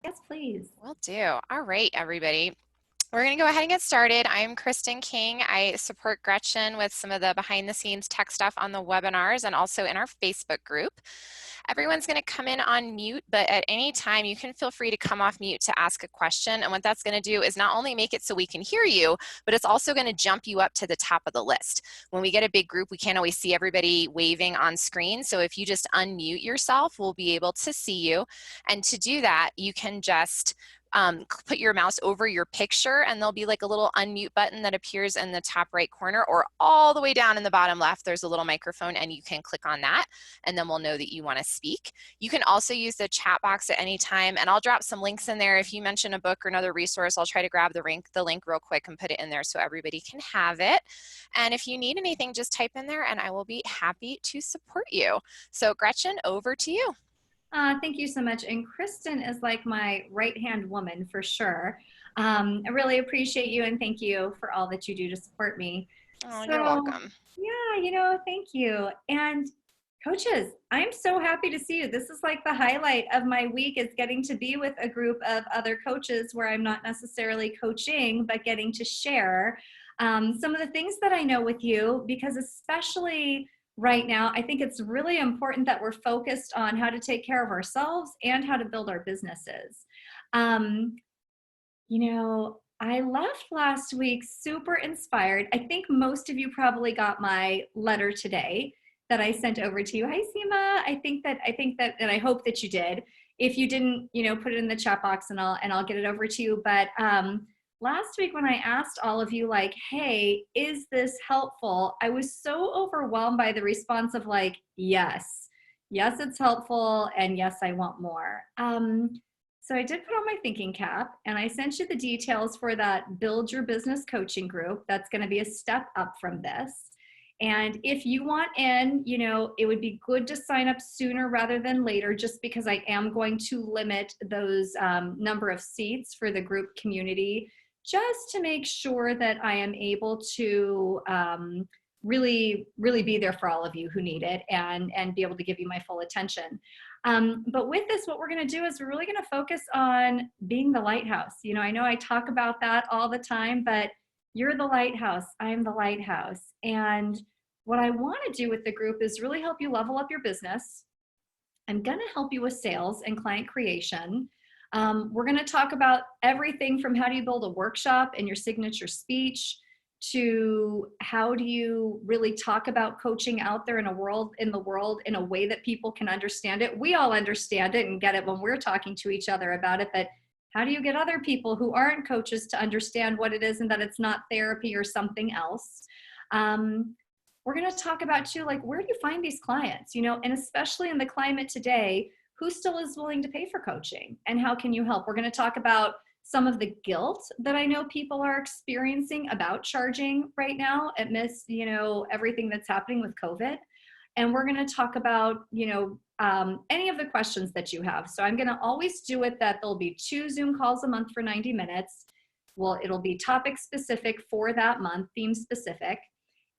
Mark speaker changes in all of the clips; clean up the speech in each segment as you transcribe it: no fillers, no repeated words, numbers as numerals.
Speaker 1: Yes, please.
Speaker 2: Will do. All right, everybody. We're going to go ahead and get started. I'm Kristen King. I support Gretchen with some of the behind the scenes tech stuff on the webinars and also in our Facebook group. Everyone's going to come in on mute, but at any time you can feel free to come off mute to ask a question. And what that's going to do is not only make it so we can hear you, but it's also going to jump you up to the top of the list. When we get a big group, we can't always see everybody waving on screen. So if you just unmute yourself, we'll be able to see you. And to do that, you can just put your mouse over your picture and there'll be like a little unmute button that appears in the top right corner, or all the way down in the bottom left, there's a little microphone and you can click on that and then we'll know that you want to speak. You can also use the chat box at any time, and I'll drop some links in there. If you mention a book or another resource, I'll try to grab the link real quick and put it in there so everybody can have it. And if you need anything, just type in there and I will be happy to support you. So Gretchen, over to you.
Speaker 1: Thank you so much. And Kristen is like my right-hand woman for sure. I really appreciate you and thank you for all that you do to support me.
Speaker 2: Oh, you're
Speaker 1: So,
Speaker 2: welcome.
Speaker 1: yeah, thank you. And coaches, I'm so happy to see you. This is like the highlight of my week is getting to be with a group of other coaches where I'm not necessarily coaching, but getting to share some of the things that I know with you, because especially right now, I think it's really important that we're focused on how to take care of ourselves and how to build our businesses. Um, I left last week super inspired. I think most of you probably got my letter today that I sent over to you. Hi, Seema. I think that, and I hope that you did. If you didn't, put it in the chat box and I'll get it over to you. But last week when I asked all of you, like, hey, is this helpful? I was so overwhelmed by the response of like, yes, it's helpful, and yes, I want more. So I did put on my thinking cap and I sent you the details for that Build Your Business coaching group. That's going to be a step up from this. And if you want in, it would be good to sign up sooner rather than later, just because I am going to limit those number of seats for the group community, just to make sure that I am able to really, really be there for all of you who need it and be able to give you my full attention. But with this, what we're going to do is we're really going to focus on being the lighthouse. I know I talk about that all the time, but you're the lighthouse. I'm the lighthouse. And what I want to do with the group is really help you level up your business. I'm going to help you with sales and client creation. We're going to talk about everything from how do you build a workshop and your signature speech, to how do you really talk about coaching out there in the world in a way that people can understand it. We all understand it and get it when we're talking to each other about it, but how do you get other people who aren't coaches to understand what it is and that it's not therapy or something else? We're going to talk about too, like, where do you find these clients, and especially in the climate today, who still is willing to pay for coaching and how can you help? We're going to talk about some of the guilt that I know people are experiencing about charging right now amidst, everything that's happening with COVID. And we're going to talk about, any of the questions that you have. So I'm going to always do it that there'll be 2 Zoom calls a month for 90 minutes. Well, it'll be topic specific for that month, theme specific,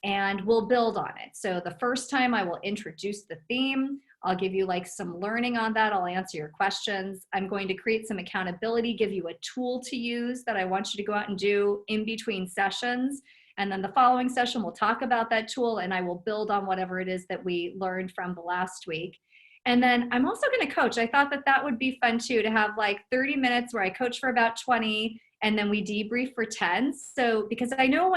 Speaker 1: and we'll build on it. So the first time I will introduce the theme. I'll give you like some learning on that. I'll answer your questions. I'm going to create some accountability, give you a tool to use that I want you to go out and do in between sessions. And then the following session, we'll talk about that tool and I will build on whatever it is that we learned from the last week. And then I'm also going to coach. I thought that that would be fun too, to have like 30 minutes where I coach for about 20 and then we debrief for 10. So, because I know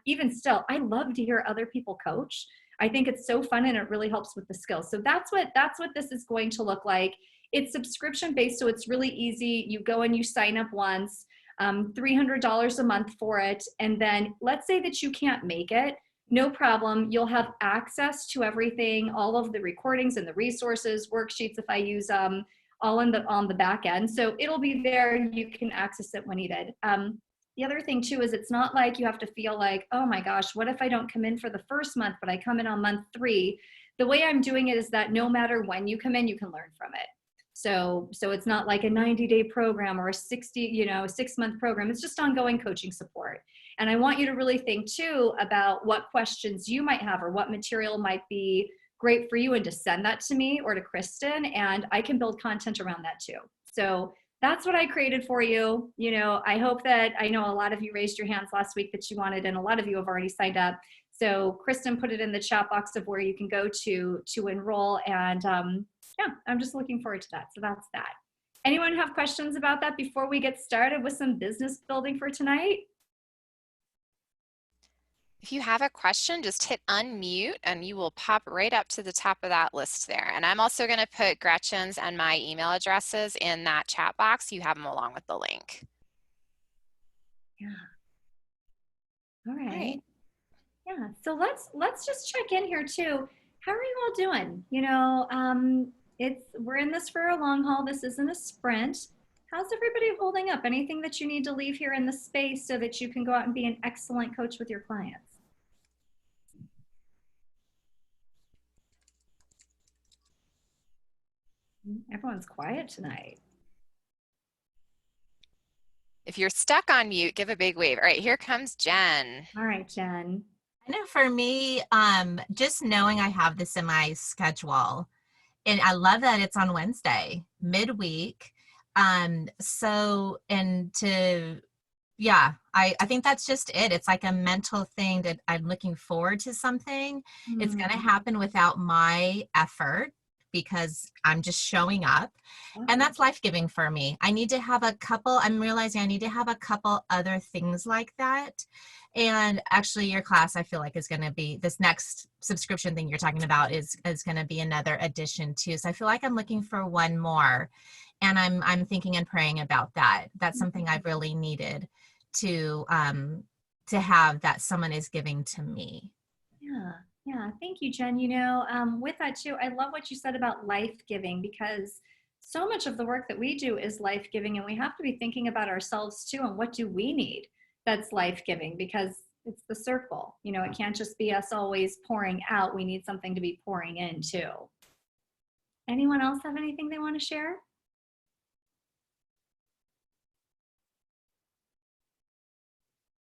Speaker 1: even still, I love to hear other people coach. I think it's so fun and it really helps with the skills. So that's what this is going to look like. It's subscription based, so it's really easy. You go and you sign up once, $300 a month for it. And then let's say that you can't make it, no problem. You'll have access to everything, all of the recordings and the resources, worksheets if I use them, all on the back end. So it'll be there. You can access it when needed. The other thing too is it's not like you have to feel like, oh my gosh, what if I don't come in for the first month, but I come in on month 3? The way I'm doing it is that no matter when you come in, you can learn from it. So it's not like a 90-day program or a 6-month program. It's just ongoing coaching support. And I want you to really think too about what questions you might have or what material might be great for you, and to send that to me or to Kristen, and I can build content around that too. So that's what I created for you. You know, I hope that, I know a lot of you raised your hands last week that you wanted, and a lot of you have already signed up. So Kristen put it in the chat box of where you can go to enroll. And yeah, I'm just looking forward to that. So that's that. Anyone have questions about that before we get started with some business building for tonight?
Speaker 2: If you have a question, just hit unmute and you will pop right up to the top of that list there. And I'm also going to put Gretchen's and my email addresses in that chat box. You have them along with the link.
Speaker 1: Yeah. All right.
Speaker 2: All right.
Speaker 1: Yeah. So let's just check in here too. How are you all doing? You know, we're in this for a long haul. This isn't a sprint. How's everybody holding up? Anything that you need to leave here in the space so that you can go out and be an excellent coach with your clients? Everyone's quiet tonight.
Speaker 2: If you're stuck on mute, give a big wave. All right, here comes Jen.
Speaker 1: All right, Jen.
Speaker 3: I know for me, just knowing I have this in my schedule, and I love that it's on Wednesday, midweek. I think that's just it. It's like a mental thing that I'm looking forward to something. It's going to happen without my effort because I'm just showing up. And that's life-giving for me. I'm realizing I need to have a couple other things like that. And actually your class, I feel like is going to be, this next subscription thing you're talking about is going to be another addition too. So I feel like I'm looking for one more, and I'm thinking and praying about that. That's something I've really needed to have, that someone is giving to me.
Speaker 1: Yeah. Thank you, Jen. You know, with that too, I love what you said about life-giving, because so much of the work that we do is life-giving, and we have to be thinking about ourselves too, and what do we need that's life-giving, because it's the circle. You know, it can't just be us always pouring out. We need something to be pouring in too. Anyone else have anything they want to share?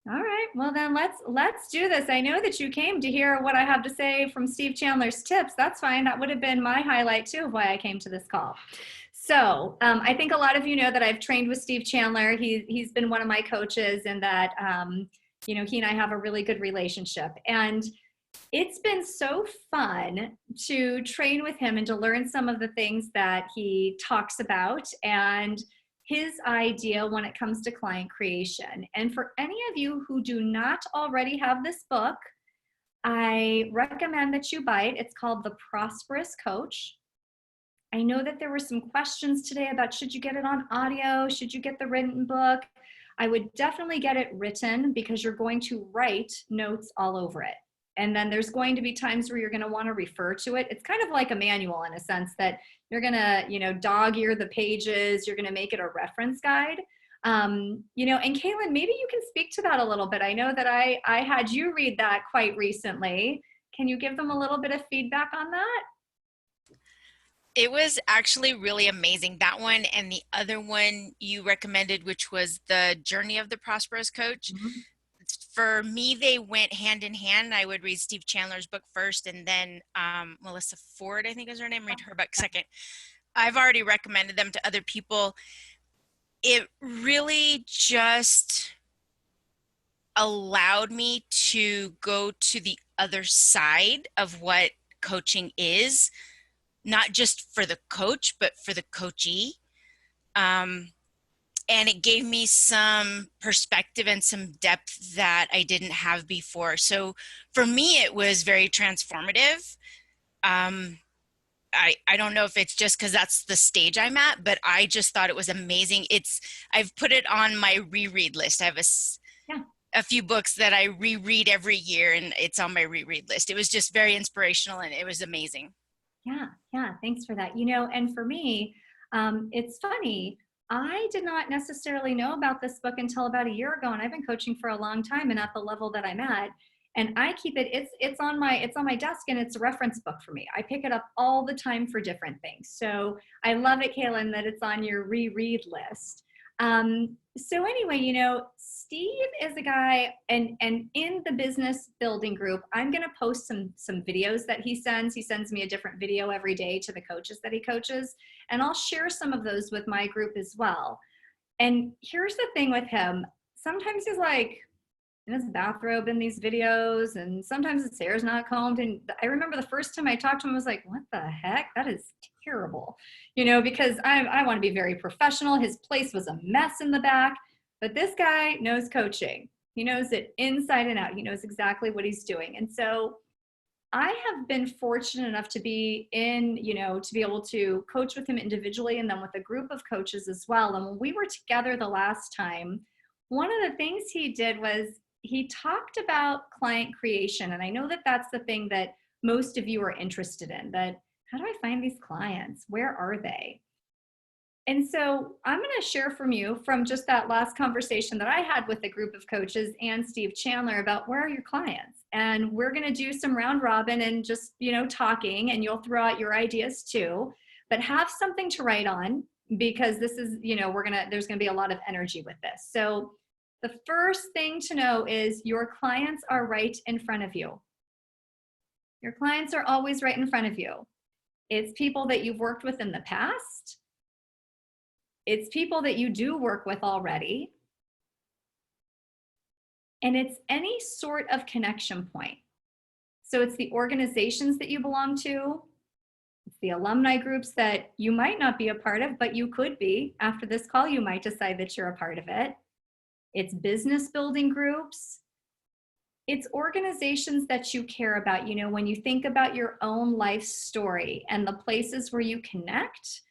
Speaker 1: All right, well then let's do this. I know that you came to hear what I have to say from Steve Chandler's tips. That's fine. That would have been my highlight too of why I came to this call. So I think a lot of you know that I've trained with Steve Chandler. He's been one of my coaches, and that you know, he and I have a really good relationship. And it's been so fun to train with him and to learn some of the things that he talks about and his idea when it comes to client creation. And for any of you who do not already have this book, I recommend that you buy it. It's called The Prosperous Coach. I know that there were some questions today about, should you get it on audio? Should you get the written book? I would definitely get it written, because you're going to write notes all over it. And then there's going to be times where you're going to want to refer to it. It's kind of like a manual in a sense that you're going to, you know, dog ear the pages. You're going to make it a reference guide. You know, and Kaylin, maybe you can speak to that a little bit. I know that I had you read that quite recently. Can you give them a little bit of feedback on that?
Speaker 4: It was actually really amazing, that one and the other one you recommended, which was The Journey of the Prosperous Coach. Mm-hmm. For me, they went hand in hand. I would read Steve Chandler's book first, and then Melissa Ford, I think is her name, read her book second. I've already recommended them to other people. It really just allowed me to go to the other side of what coaching is, not just for the coach, but for the coachee. And it gave me some perspective and some depth that I didn't have before. So for me, it was very transformative. I don't know if it's just because that's the stage I'm at, but I just thought it was amazing. I've put it on my reread list. I have a few books that I reread every year, and it's on my reread list. It was just very inspirational, and it was amazing.
Speaker 1: Yeah, thanks for that. You know, and for me, it's funny. I did not necessarily know about this book until about a year ago, and I've been coaching for a long time and at the level that I'm at. And I keep it, it's on my desk, and it's a reference book for me. I pick it up all the time for different things. So I love it, Kaylin, that it's on your reread list. So anyway, you know, Steve is a guy, and in the business building group, I'm going to post some videos that he sends. He sends me a different video every day to the coaches that he coaches, and I'll share some of those with my group as well. And here's the thing with him. Sometimes he's like in his bathrobe in these videos, and sometimes his hair's not combed. And I remember the first time I talked to him, I was like, what the heck? That is terrible. Because I want to be very professional. His place was a mess in the back, but this guy knows coaching. He knows it inside and out. He knows exactly what he's doing. And so I have been fortunate enough to be to be able to coach with him individually and then with a group of coaches as well. And when we were together the last time, one of the things he did was he talked about client creation. And I know that that's the thing that most of you are interested in, that how do I find these clients? Where are they? And so I'm going to share from just that last conversation that I had with a group of coaches and Steve Chandler about where are your clients? And we're going to do some round robin and just, talking, and you'll throw out your ideas too, but have something to write on, because this is, there's going to be a lot of energy with this. So the first thing to know is your clients are right in front of you. Your clients are always right in front of you. It's people that you've worked with in the past. It's people that you do work with already. And it's any sort of connection point. So it's the organizations that you belong to. It's the alumni groups that you might not be a part of, but you could be. After this call, you might decide that you're a part of it. It's business building groups. It's organizations that you care about. When you think about your own life story and the places where you connect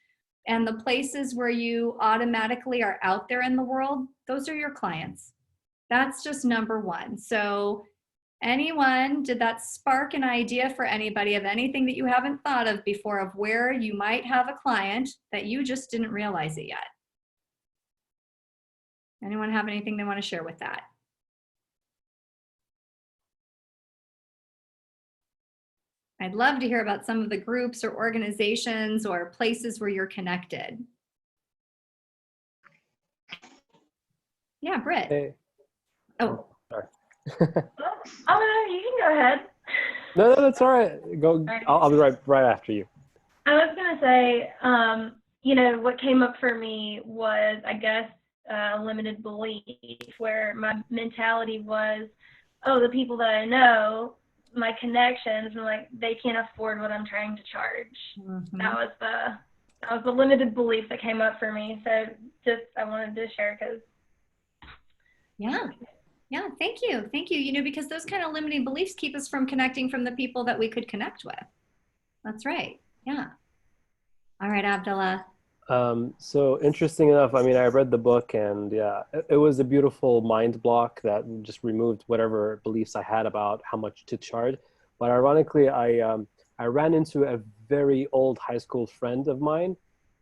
Speaker 1: and the places where you automatically are out there in the world, those are your clients. That's just number one. So did that spark an idea for anybody of anything that you haven't thought of before, of where you might have a client that you just didn't realize it yet? Anyone have anything they want to share with that? I'd love to hear about some of the groups or organizations or places where you're connected. Yeah, Britt.
Speaker 5: Hey.
Speaker 1: Oh.
Speaker 5: Sorry.
Speaker 6: Oh, no, you can go ahead.
Speaker 5: No, that's all right. Go.
Speaker 6: All right.
Speaker 5: I'll be right after you.
Speaker 6: I was going to say, what came up for me was, I guess, limited belief, where my mentality was, oh, the people that I know, my connections, and like, they can't afford what I'm trying to charge. Mm-hmm. That was the limited belief that came up for me. So I wanted to share because.
Speaker 1: Yeah, thank you. Because those kind of limiting beliefs keep us from connecting from the people that we could connect with. That's right. Yeah. All right, Abdullah.
Speaker 5: So interesting enough, I read the book, and yeah, it was a beautiful mind block that just removed whatever beliefs I had about how much to charge. But ironically, I ran into a very old high school friend of mine,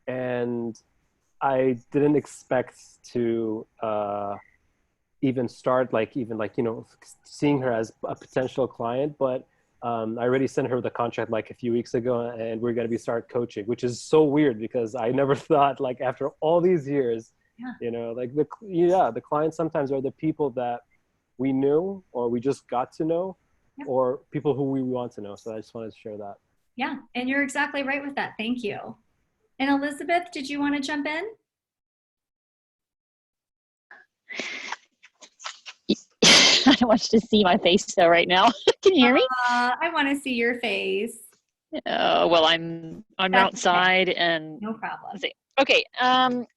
Speaker 5: and I didn't expect to even start seeing her as a potential client, but I already sent her the contract like a few weeks ago, and we're going to start coaching, which is so weird because I never thought, like, after all these years, the clients sometimes are the people that we knew or we just got to know, or people who we want to know. So I just wanted to share that.
Speaker 1: Yeah, and you're exactly right with that. Thank you. And Elizabeth, did you want to jump in?
Speaker 7: I want you to see my face though right now. Can you hear me?
Speaker 1: I want to see your face.
Speaker 7: Well, I'm
Speaker 1: That's
Speaker 7: outside
Speaker 1: okay.
Speaker 7: and
Speaker 1: no problem.
Speaker 7: Okay.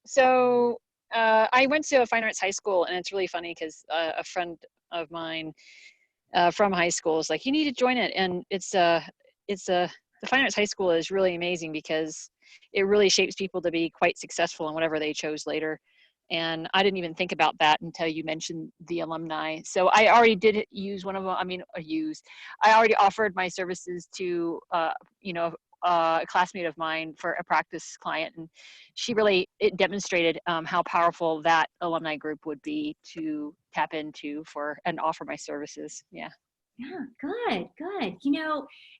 Speaker 7: So I went to a fine arts high school, and it's really funny because a friend of mine from high school is like, you need to join it, and the fine arts high school is really amazing because it really shapes people to be quite successful in whatever they chose later. And I didn't even think about that until you mentioned the alumni. So I already did use one of them. I already offered my services to, a classmate of mine for a practice client. And it demonstrated how powerful that alumni group would be to tap into and offer my services. Yeah.
Speaker 1: Yeah, good.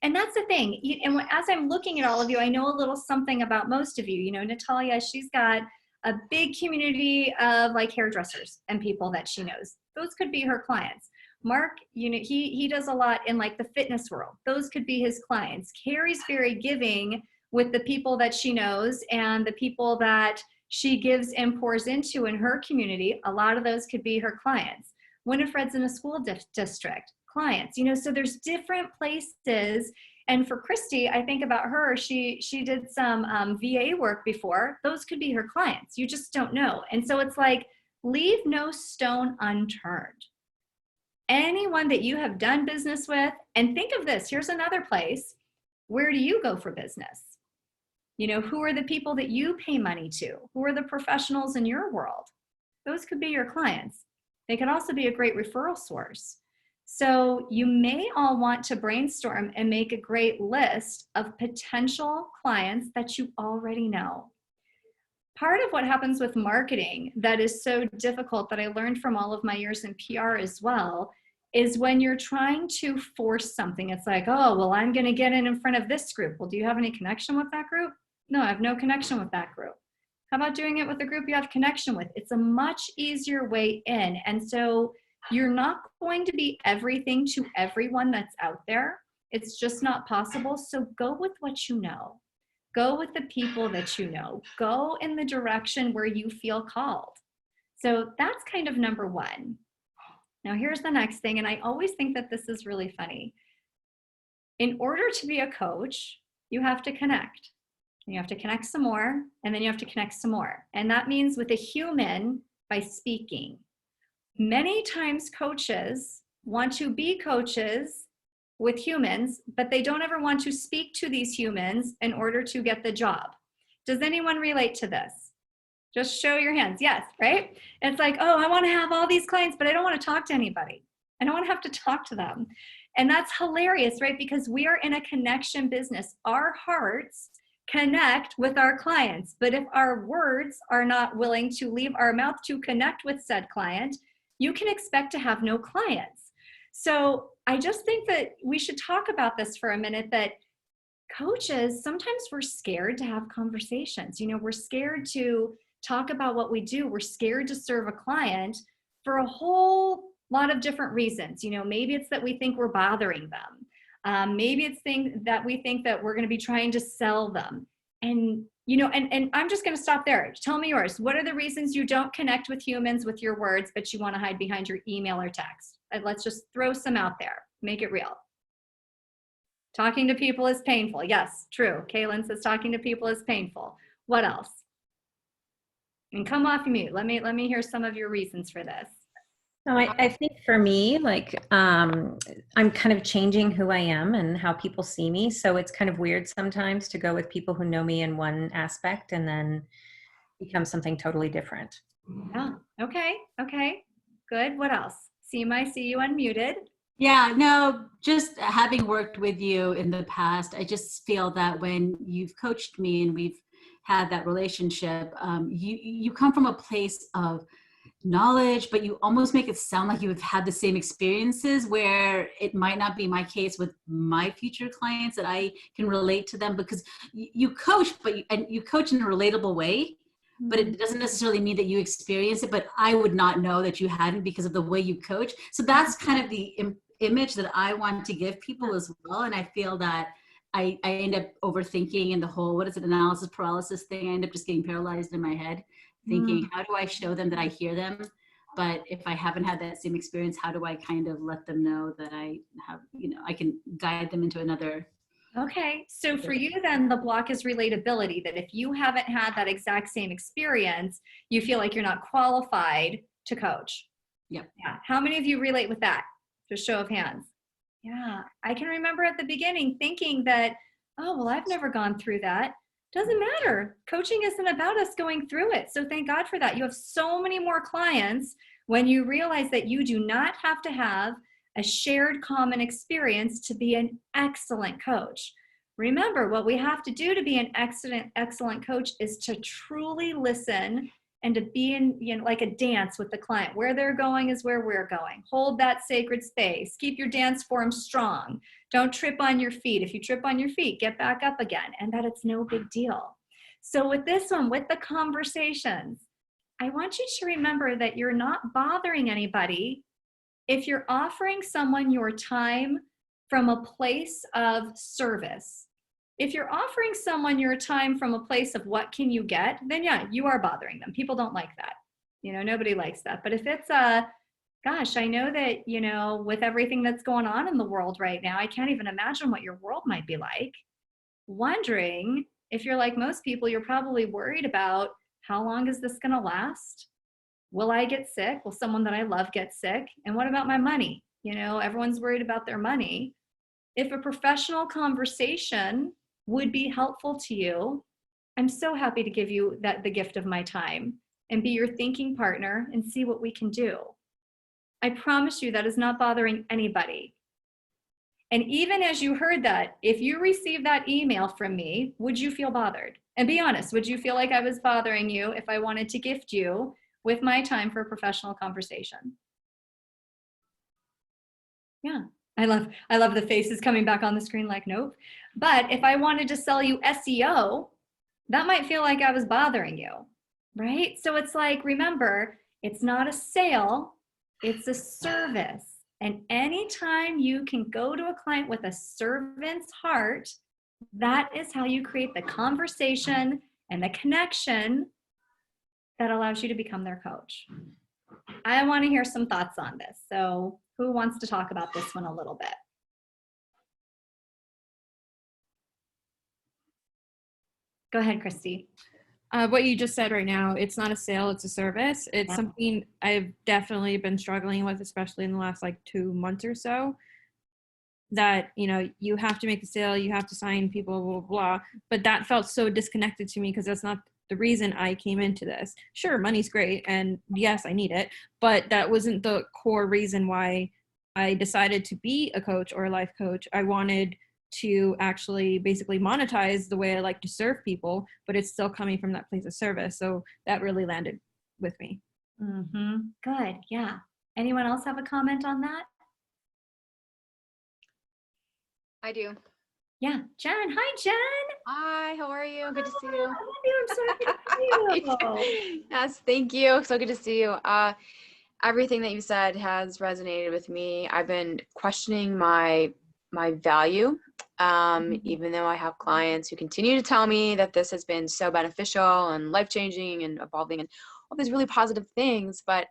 Speaker 1: And that's the thing. And as I'm looking at all of you, I know a little something about most of you. Natalia, she's got a big community of like hairdressers and people that she knows. Those could be her clients. Mark, he does a lot in like the fitness world. Those could be his clients. Carrie's very giving with the people that she knows and the people that she gives and pours into in her community. A lot of those could be her clients. Winifred's in a school district, clients, so there's different places. And for Christy, I think about her, she did some VA work before. Those could be her clients. You just don't know. And so it's like, leave no stone unturned. Anyone that you have done business with, and think of this, here's another place. Where do you go for business? Who are the people that you pay money to? Who are the professionals in your world? Those could be your clients. They could also be a great referral source. So you may all want to brainstorm and make a great list of potential clients that you already know. Part of what happens with marketing that is so difficult, that I learned from all of my years in PR as well, is when you're trying to force something. It's like, oh, well, I'm going to get in front of this group. Well, do you have any connection with that group? No, I have no connection with that group. How about doing it with a group you have connection with? It's a much easier way in. And so you're not going to be everything to everyone that's out there. It's just not possible. So go with what you know. Go with the people that you know. Go in the direction where you feel called. So that's kind of number one. Now here's the next thing, and I always think that this is really funny. In order to be a coach, you have to connect. You have to connect some more, and then you have to connect some more. And that means with a human by speaking. Many times coaches want to be coaches with humans, but they don't ever want to speak to these humans in order to get the job. Does anyone relate to this? Just show your hands. Yes, right? It's like, oh, I want to have all these clients, but I don't want to talk to anybody. I don't want to have to talk to them. And that's hilarious, right? Because we are in a connection business. Our hearts connect with our clients. But if our words are not willing to leave our mouth to connect with said client, you can expect to have no clients. So I just think that we should talk about this for a minute, that coaches, sometimes we're scared to have conversations. We're scared to talk about what we do. We're scared to serve a client for a whole lot of different reasons. Maybe it's that we think we're bothering them. Maybe it's that we think that we're going to be trying to sell them. And I'm just going to stop there. Tell me yours. What are the reasons you don't connect with humans with your words, but you want to hide behind your email or text? And let's just throw some out there. Make it real. Talking to people is painful. Yes, true. Kaylin says talking to people is painful. What else? And come off mute. Let me hear some of your reasons for this.
Speaker 8: No, I think for me, I'm kind of changing who I am and how people see me. So it's kind of weird sometimes to go with people who know me in one aspect and then become something totally different.
Speaker 1: Yeah. Okay. Good. What else? Seema, I see you unmuted.
Speaker 9: Yeah, no, just having worked with you in the past, I just feel that when you've coached me and we've had that relationship, you come from a place of knowledge, but you almost make it sound like you've had the same experiences, where it might not be my case with my future clients, that I can relate to them, because you coach, but you coach in a relatable way. But it doesn't necessarily mean that you experience it, but I would not know that you hadn't because of the way you coach. So that's kind of the image that I want to give people as well. And I feel that I end up overthinking, and the whole, analysis paralysis thing, I end up just getting paralyzed in my head, thinking, how do I show them that I hear them? But if I haven't had that same experience, how do I kind of let them know that I have, I can guide them into another.
Speaker 1: Okay, so for you then, the block is relatability, that if you haven't had that exact same experience, you feel like you're not qualified to coach.
Speaker 9: Yep.
Speaker 1: Yeah. How many of you relate with that? Just show of hands. Yeah, I can remember at the beginning thinking that, oh, well, I've never gone through that. Doesn't matter. Coaching isn't about us going through it. So thank God for that. You have so many more clients when you realize that you do not have to have a shared common experience to be an excellent coach. Remember, what we have to do to be an excellent coach is to truly listen and to be in, like a dance with the client. Where they're going is where we're going. Hold that sacred space. Keep your dance form strong. Don't trip on your feet. If you trip on your feet, get back up again, and that it's no big deal. So with this one, with the conversations, I want you to remember that you're not bothering anybody if you're offering someone your time from a place of service. If you're offering someone your time from a place of what can you get, then yeah, you are bothering them. People don't like that. Nobody likes that. But if it's gosh, I know that, with everything that's going on in the world right now, I can't even imagine what your world might be like. Wondering if you're like most people, you're probably worried about how long is this going to last? Will I get sick? Will someone that I love get sick? And what about my money? Everyone's worried about their money. If a professional conversation would be helpful to you, I'm so happy to give you the gift of my time and be your thinking partner and see what we can do. I promise you that is not bothering anybody. And even as you heard that, if you received that email from me, would you feel bothered? And be honest, would you feel like I was bothering you if I wanted to gift you with my time for a professional conversation? Yeah, I love the faces coming back on the screen like, nope. But if I wanted to sell you SEO, that might feel like I was bothering you, right? So it's like, remember, it's not a sale, it's a service. And anytime you can go to a client with a servant's heart, that is how you create the conversation and the connection that allows you to become their coach. I want to hear some thoughts on this. So who wants to talk about this one a little bit? Go ahead, Christy.
Speaker 10: What you just said right now, it's not a sale, it's a service. It's something I've definitely been struggling with, especially in the last 2 months or so, that, you have to make a sale, you have to sign people, blah, blah, blah. But that felt so disconnected to me because that's not the reason I came into this. Sure, money's great, and yes, I need it, but that wasn't the core reason why I decided to be a coach or a life coach. I wanted to actually basically monetize the way I like to serve people, but it's still coming from that place of service. So that really landed with me.
Speaker 1: Mm-hmm. Good. Yeah. Anyone else have a comment on that?
Speaker 11: I do.
Speaker 1: Yeah. Jen. Hi, Jen.
Speaker 11: Hi, how are you? Good to see you.
Speaker 1: I'm so happy to see you.
Speaker 11: Yes, thank you. So good to see you. Everything that you said has resonated with me. I've been questioning my value, even though I have clients who continue to tell me that this has been so beneficial and life-changing and evolving and all these really positive things, but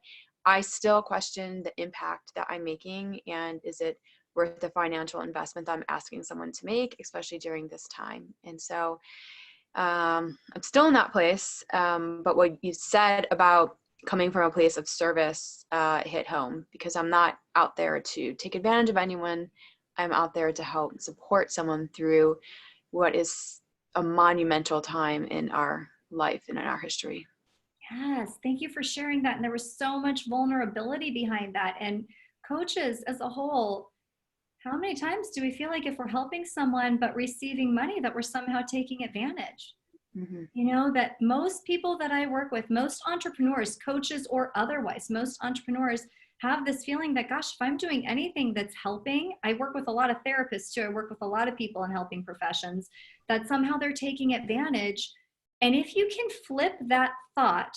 Speaker 11: I still question the impact that I'm making, and is it worth the financial investment that I'm asking someone to make, especially during this time. And so I'm still in that place, but what you said about coming from a place of service hit home, because I'm not out there to take advantage of anyone. I'm out there to help support someone through what is a monumental time in our life and in our history.
Speaker 1: Yes, thank you for sharing that. And there was so much vulnerability behind that. And coaches as a whole, how many times do we feel like if we're helping someone but receiving money that we're somehow taking advantage? Mm-hmm. That most people that I work with, most entrepreneurs, coaches or otherwise, most entrepreneurs have this feeling that, gosh, if I'm doing anything that's helping, I work with a lot of therapists too. I work with a lot of people in helping professions, that somehow they're taking advantage. And if you can flip that thought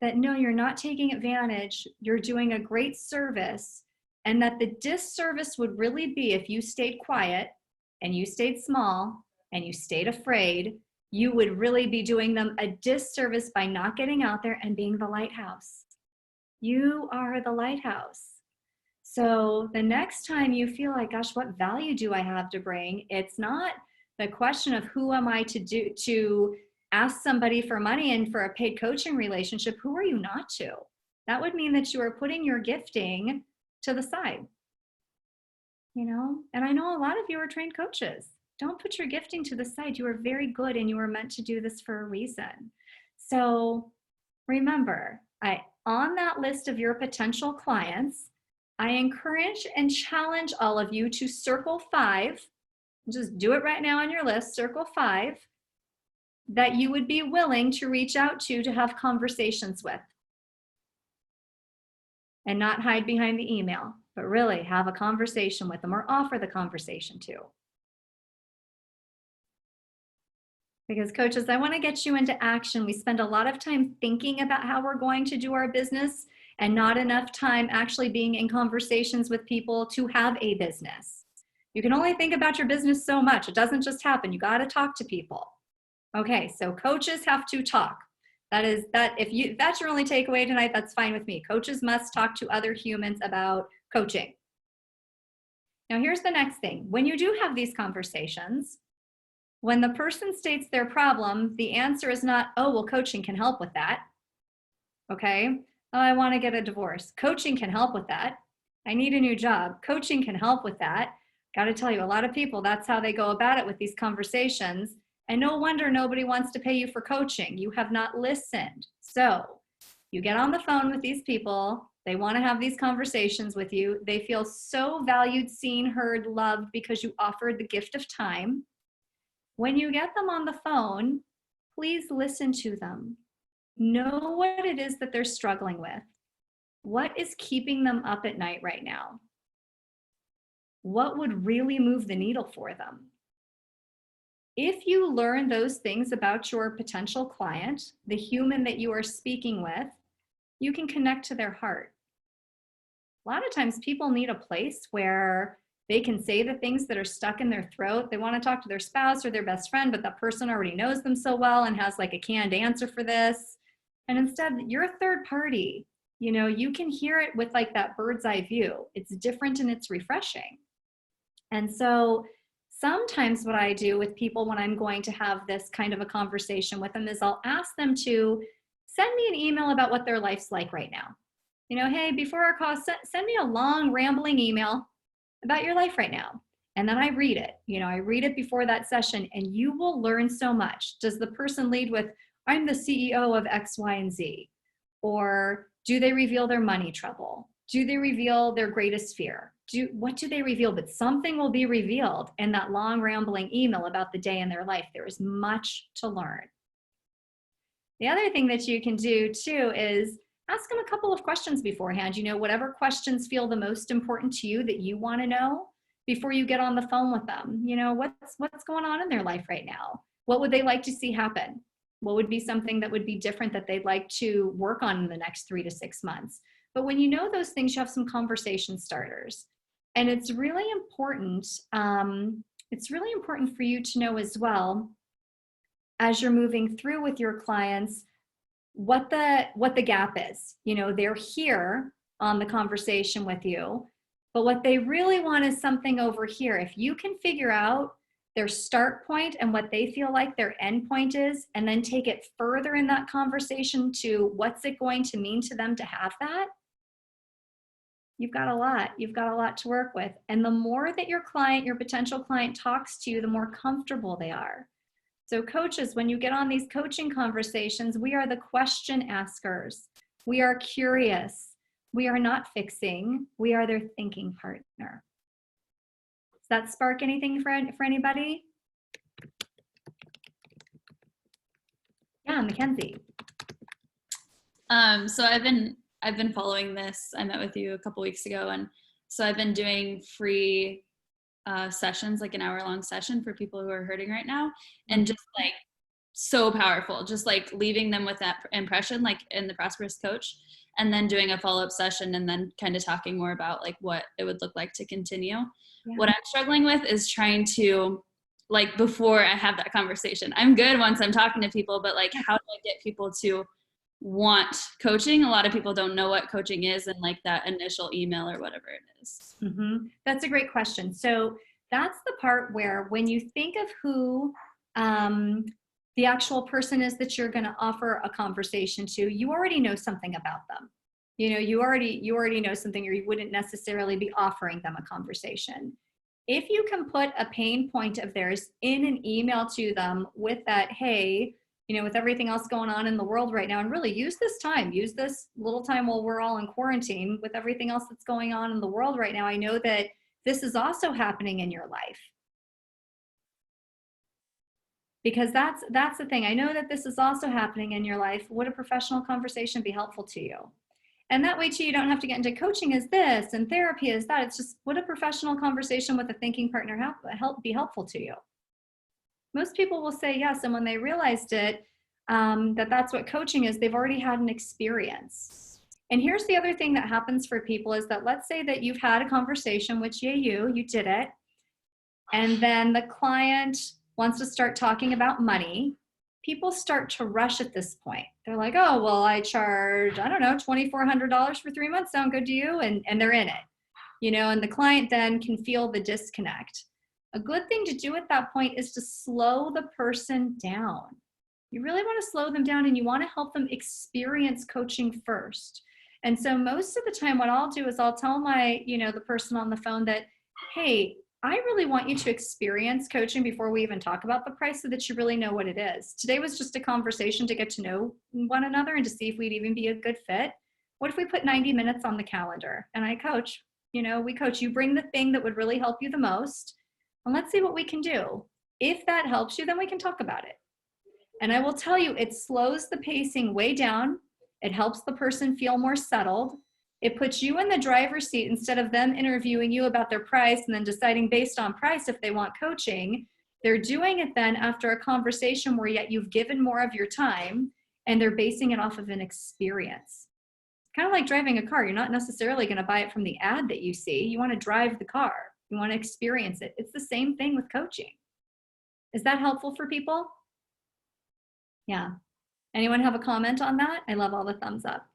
Speaker 1: that, no, you're not taking advantage, you're doing a great service, and that the disservice would really be if you stayed quiet and you stayed small and you stayed afraid, you would really be doing them a disservice by not getting out there and being the lighthouse. You are the lighthouse. So the next time you feel like, gosh, what value do I have to bring? It's not the question of who am I to ask somebody for money and for a paid coaching relationship. Who are you not to? That would mean that you are putting your gifting to the side. And I know a lot of you are trained coaches. Don't put your gifting to the side. You are very good and you are meant to do this for a reason. So remember, on that list of your potential clients, I encourage and challenge all of you to circle 5. Just do it right now on your list, circle 5, that you would be willing to reach out to have conversations with. And not hide behind the email, but really have a conversation with them or offer the conversation to. Because coaches, I want to get you into action. We spend a lot of time thinking about how we're going to do our business and not enough time actually being in conversations with people to have a business. You can only think about your business so much. It doesn't just happen. You got to talk to people. Okay, so coaches have to talk. If that's your only takeaway tonight, that's fine with me. Coaches must talk to other humans about coaching. Now, here's the next thing. When you do have these conversations, when the person states their problem, the answer is not, oh, well, coaching can help with that. Okay, oh, I want to get a divorce. Coaching can help with that. I need a new job. Coaching can help with that. Got to tell you, a lot of people, that's how they go about it with these conversations. And no wonder nobody wants to pay you for coaching. You have not listened. So you get on the phone with these people. They want to have these conversations with you. They feel so valued, seen, heard, loved because you offered the gift of time. When you get them on the phone, please listen to them. Know what it is that they're struggling with. What is keeping them up at night right now? What would really move the needle for them? If you learn those things about your potential client, the human that you are speaking with, you can connect to their heart. A lot of times people need a place where they can say the things that are stuck in their throat. They want to talk to their spouse or their best friend, but that person already knows them so well and has like a canned answer for this. And instead, you're a third party. You know, you can hear it with like that bird's eye view. It's different and it's refreshing. And so sometimes what I do with people when I'm going to have this kind of a conversation with them is I'll ask them to send me an email about what their life's like right now. You know, hey, before our call, send me a long rambling email about your life right now. And then I read it. You know, I read it before that session and you will learn so much. Does the person lead with, I'm the CEO of X, Y, and Z? Or do they reveal their money trouble? Do they reveal their greatest fear? What do they reveal? But something will be revealed in that long rambling email about the day in their life. There is much to learn. The other thing that you can do too is ask them a couple of questions beforehand. You know, whatever questions feel the most important to you that you want to know before you get on the phone with them. You know, what's going on in their life right now? What would they like to see happen? What would be something that would be different that they'd like to work on in the next 3 to 6 months? But when you know those things, you have some conversation starters. And it's really important. It's really important for you to know as well, as you're moving through with your clients, what the gap is. You know, they're here on the conversation with you, but what they really want is something over here. If you can figure out their start point and what they feel like their end point is, and then take it further in that conversation to what's it going to mean to them to have that, you've got a lot to work with. And the more that your potential client talks to you, the more comfortable they are. So coaches, when you get on these coaching conversations, we are the question askers. We are curious. We are not fixing. We are their thinking partner. Does that spark anything for anybody? Yeah, Mackenzie.
Speaker 12: So I've been following this. I met with you a couple weeks ago, and so I've been doing free sessions, like an hour-long session for people who are hurting right now, and just like so powerful, just like leaving them with that impression, like in the Prosperous Coach, and then doing a follow-up session, and then kind of talking more about like what it would look like to continue. Yeah. What I'm struggling with is trying to, like, before I have that conversation, I'm good once I'm talking to people, but like, how do I get people to want coaching? A lot of people don't know what coaching is, and like that initial email or whatever it is.
Speaker 1: Mm-hmm. That's a great question. So that's the part where when you think of who the actual person is that you're going to offer a conversation to, you already know something about them. You know, you already know something, or you wouldn't necessarily be offering them a conversation. If you can put a pain point of theirs in an email to them with that, hey, you know, with everything else going on in the world right now, and really use this little time while we're all in quarantine with everything else that's going on in the world right now, I know that this is also happening in your life. Because that's the thing. I know that this is also happening in your life. Would a professional conversation be helpful to you? And that way too, you don't have to get into coaching is this and therapy is that. It's just, would a professional conversation with a thinking partner be helpful to you? Most people will say yes, and when they realized it, that's what coaching is, they've already had an experience. And here's the other thing that happens for people is that, let's say that you've had a conversation, which you did it, and then the client wants to start talking about money, people start to rush at this point. They're like, oh, well, I charge, I don't know, $2,400 for 3 months. Sound good to you? And they're in it, and the client then can feel the disconnect. A good thing to do at that point is to slow the person down. You really want to slow them down, and you want to help them experience coaching first. And so most of the time what I'll do is I'll tell the person on the phone that, hey, I really want you to experience coaching before we even talk about the price so that you really know what it is. Today was just a conversation to get to know one another and to see if we'd even be a good fit. What if we put 90 minutes on the calendar and I coach? We coach. You bring the thing that would really help you the most, and let's see what we can do. If that helps you, then we can talk about it. And I will tell you, it slows the pacing way down. It helps the person feel more settled. It puts you in the driver's seat instead of them interviewing you about their price and then deciding based on price if they want coaching. They're doing it then after a conversation where yet you've given more of your time, and they're basing it off of an experience. Kind of like driving a car. You're not necessarily going to buy it from the ad that you see. You want to drive the car. You want to experience it. It's the same thing with coaching. Is that helpful for people? Yeah. Anyone have a comment on that? I love all the thumbs up.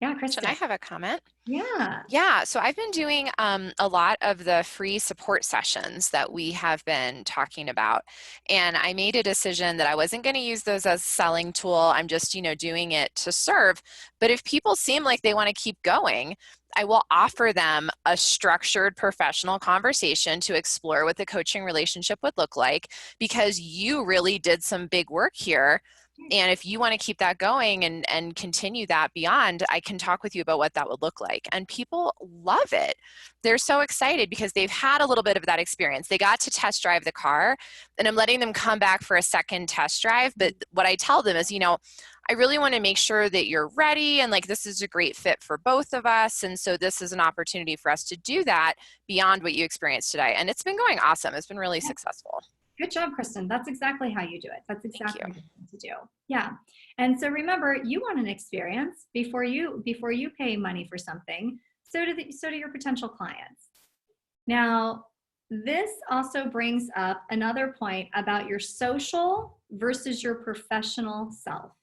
Speaker 1: Yeah, Kristen.
Speaker 2: I have a comment.
Speaker 1: Yeah.
Speaker 2: Yeah, so I've been doing a lot of the free support sessions that we have been talking about. And I made a decision that I wasn't going to use those as a selling tool. I'm just, doing it to serve. But if people seem like they want to keep going, I will offer them a structured professional conversation to explore what the coaching relationship would look like, because you really did some big work here. And if you want to keep that going and continue that beyond, I can talk with you about what that would look like. And people love it. They're so excited because they've had a little bit of that experience. They got to test drive the car, and I'm letting them come back for a second test drive. But what I tell them is, I really want to make sure that you're ready, and this is a great fit for both of us. And so this is an opportunity for us to do that beyond what you experienced today. And it's been going awesome. It's been really successful.
Speaker 1: Good job, Kristen. That's exactly how you do it. That's exactly what you need to do. Yeah. And so remember, you want an experience before you pay money for something. So do your potential clients. Now, this also brings up another point about your social versus your professional self.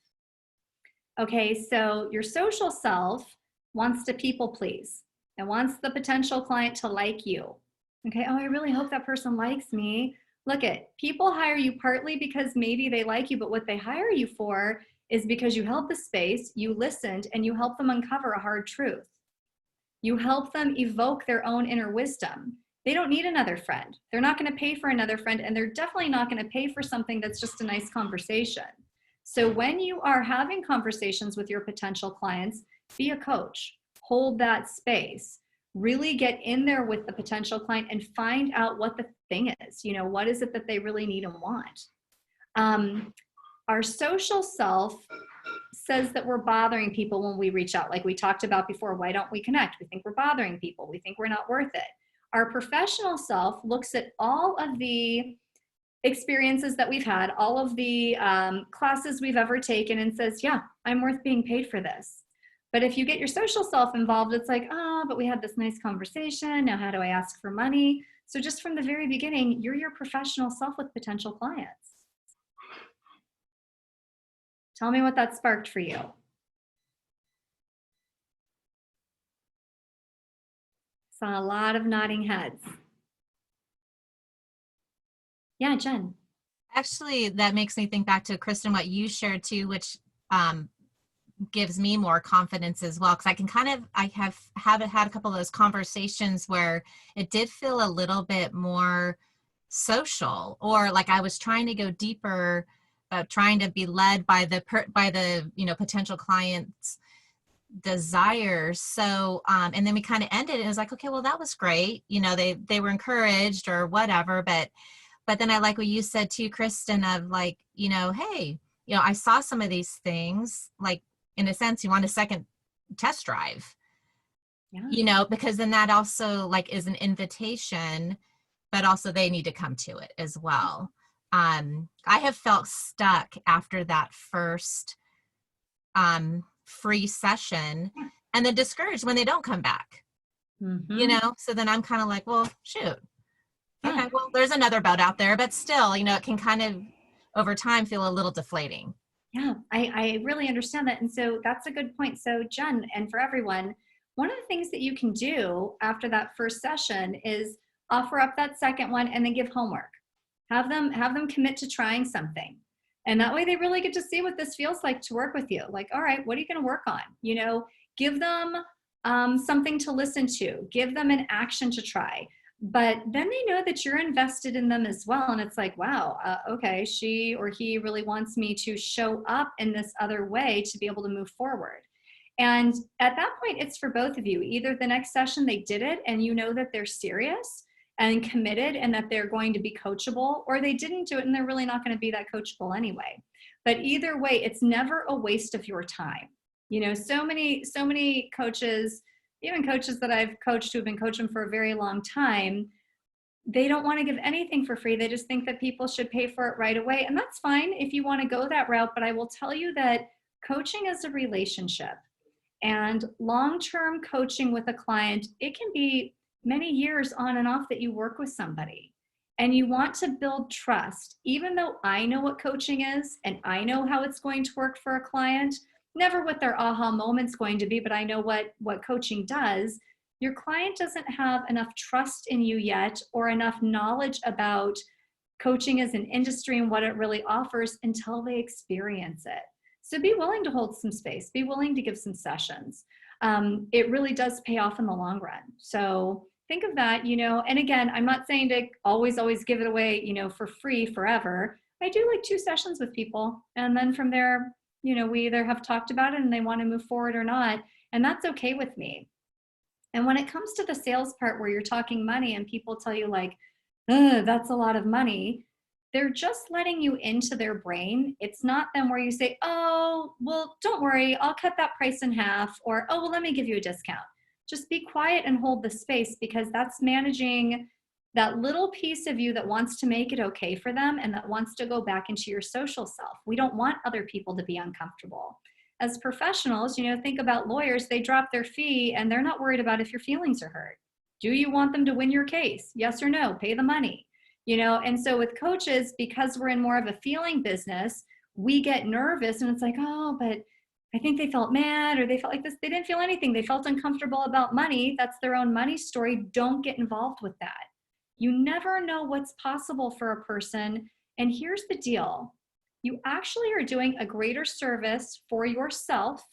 Speaker 1: Okay, so your social self wants to people please and wants the potential client to like you. Okay, oh, I really hope that person likes me. Look at, people hire you partly because maybe they like you, but what they hire you for is because you held the space, you listened, and you helped them uncover a hard truth. You help them evoke their own inner wisdom. They don't need another friend. They're not going to pay for another friend, and they're definitely not going to pay for something that's just a nice conversation. So when you are having conversations with your potential clients, be a coach, hold that space. Really get in there with the potential client and find out what the thing is. What is it that they really need and want? Our social self says that we're bothering people when we reach out. Like we talked about before, why don't we connect? We think we're bothering people. We think we're not worth it. Our professional self looks at all of the experiences that we've had, all of the classes we've ever taken, and says, yeah, I'm worth being paid for this. But if you get your social self involved, it's like, oh, but we had this nice conversation. Now, how do I ask for money? So just from the very beginning, you're your professional self with potential clients. Tell me what that sparked for you. Saw a lot of nodding heads. Yeah, Jen.
Speaker 3: Actually, that makes me think back to Kristen, what you shared too, which gives me more confidence as well, because I have had a couple of those conversations where it did feel a little bit more social, or like I was trying to go deeper, trying to be led by the potential client's desires. So and then we kind of ended, and it was like, okay, well, that was great, they were encouraged or whatever, but then I like what you said too, Kristen, of like, hey, I saw some of these things, like, in a sense, you want a second test drive, because then that also like is an invitation, but also they need to come to it as well. I have felt stuck after that first free session, and then discouraged when they don't come back, so then I'm kind of like, well, shoot, Okay, well, there's another boat out there, but still, it can kind of over time feel a little deflating.
Speaker 1: Yeah, I really understand that. And so that's a good point. So Jen, and for everyone, one of the things that you can do after that first session is offer up that second one and then give homework. Have them commit to trying something. And that way they really get to see what this feels like to work with you. Like, all right, what are you going to work on? Give them something to listen to, give them an action to try. But then they know that you're invested in them as well. And it's like, wow, okay, she or he really wants me to show up in this other way to be able to move forward. And at that point, it's for both of you. Either the next session they did it and you know that they're serious and committed and that they're going to be coachable, or they didn't do it and they're really not going to be that coachable anyway. But either way, it's never a waste of your time. So many coaches, even coaches that I've coached who've been coaching for a very long time, they don't want to give anything for free. They just think that people should pay for it right away. And that's fine if you want to go that route. But I will tell you that coaching is a relationship, and long-term coaching with a client, it can be many years on and off that you work with somebody. And you want to build trust. Even though I know what coaching is and I know how it's going to work for a client, never what their aha moment's going to be, but I know what coaching does. Your client doesn't have enough trust in you yet, or enough knowledge about coaching as an industry and what it really offers until they experience it. So be willing to hold some space, be willing to give some sessions. It really does pay off in the long run. So think of that, and again, I'm not saying to always give it away, for free forever. I do like 2 sessions with people. And then from there, we either have talked about it and they want to move forward or not. And that's okay with me. And when it comes to the sales part where you're talking money and people tell you like, that's a lot of money, they're just letting you into their brain. It's not them where you say, oh, well, don't worry, I'll cut that price in half, or, oh, well, let me give you a discount. Just be quiet and hold the space, because that's managing that little piece of you that wants to make it okay for them and that wants to go back into your social self. We don't want other people to be uncomfortable. As professionals, think about lawyers, they drop their fee and they're not worried about if your feelings are hurt. Do you want them to win your case? Yes or no? Pay the money. And so with coaches, because we're in more of a feeling business, we get nervous and it's like, oh, but I think they felt mad, or they felt like this. They didn't feel anything. They felt uncomfortable about money. That's their own money story. Don't get involved with that. You never know what's possible for a person. And here's the deal. You actually are doing a greater service for yourself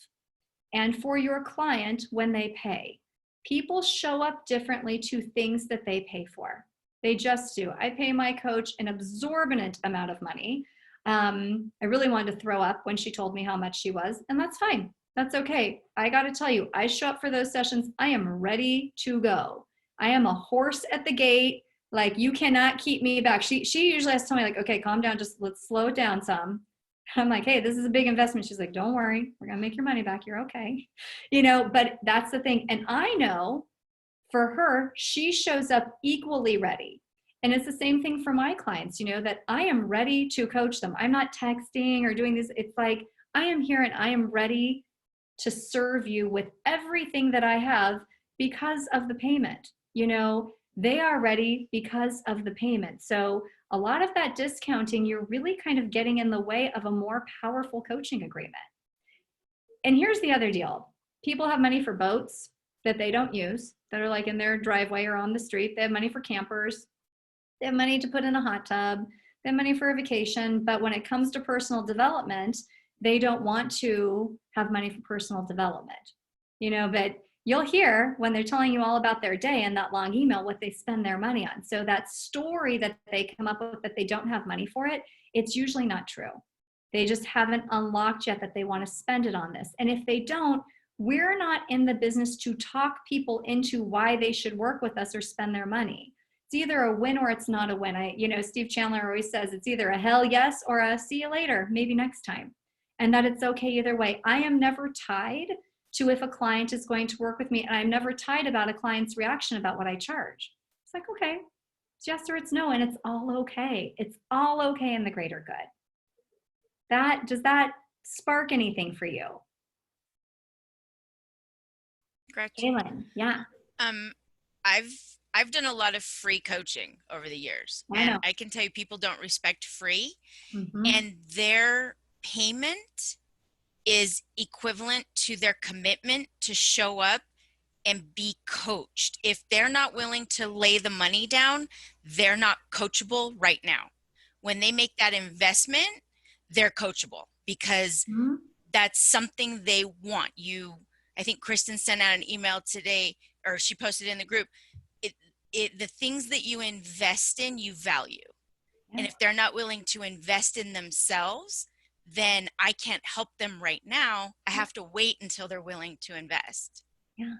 Speaker 1: and for your client when they pay. People show up differently to things that they pay for. They just do. I pay my coach an exorbitant amount of money. I really wanted to throw up when she told me how much she was, and that's fine. That's okay. I got to tell you, I show up for those sessions. I am ready to go. I am a horse at the gate. Like, you cannot keep me back. She usually has to tell me like, okay, calm down. Just let's slow it down some. I'm like, hey, this is a big investment. She's like, don't worry. We're going to make your money back. You're okay. But that's the thing. And I know for her, she shows up equally ready. And it's the same thing for my clients, that I am ready to coach them. I'm not texting or doing this. It's like, I am here and I am ready to serve you with everything that I have because of the payment. They are ready because of the payment. So a lot of that discounting, you're really kind of getting in the way of a more powerful coaching agreement. And here's the other deal. People have money for boats that they don't use, that are like in their driveway or on the street. They have money for campers. They have money to put in a hot tub. They have money for a vacation. But when it comes to personal development, they don't want to have money for personal development. But you'll hear when they're telling you all about their day in that long email what they spend their money on. So that story that they come up with that they don't have money for it, it's usually not true. They just haven't unlocked yet that they want to spend it on this. And if they don't, we're not in the business to talk people into why they should work with us or spend their money. It's either a win or it's not a win. Steve Chandler always says it's either a hell yes or a see you later, maybe next time. And that it's okay either way. I am never tied to if a client is going to work with me, and I'm never tied about a client's reaction about what I charge. It's like, okay, it's yes or it's no, and it's all okay. It's all okay in the greater good. Does that spark anything for you?
Speaker 4: Gretchen.
Speaker 1: Kaylin, yeah.
Speaker 4: I've I've done a lot of free coaching over the years,
Speaker 1: I know.
Speaker 4: and I can tell you people don't respect free,
Speaker 1: Mm-hmm.
Speaker 4: and their payment is equivalent to their commitment to show up and be coached. If they're not willing to lay the money down, they're not coachable right now. When they make that investment, they're coachable because
Speaker 1: Mm-hmm.
Speaker 4: that's something they want. I think Kristen sent out an email today, or she posted in the group. The things that you invest in, you value.
Speaker 1: Yeah.
Speaker 4: And if they're not willing to invest in themselves, then I can't help them right now. I have to wait until they're willing to invest.
Speaker 1: Yeah.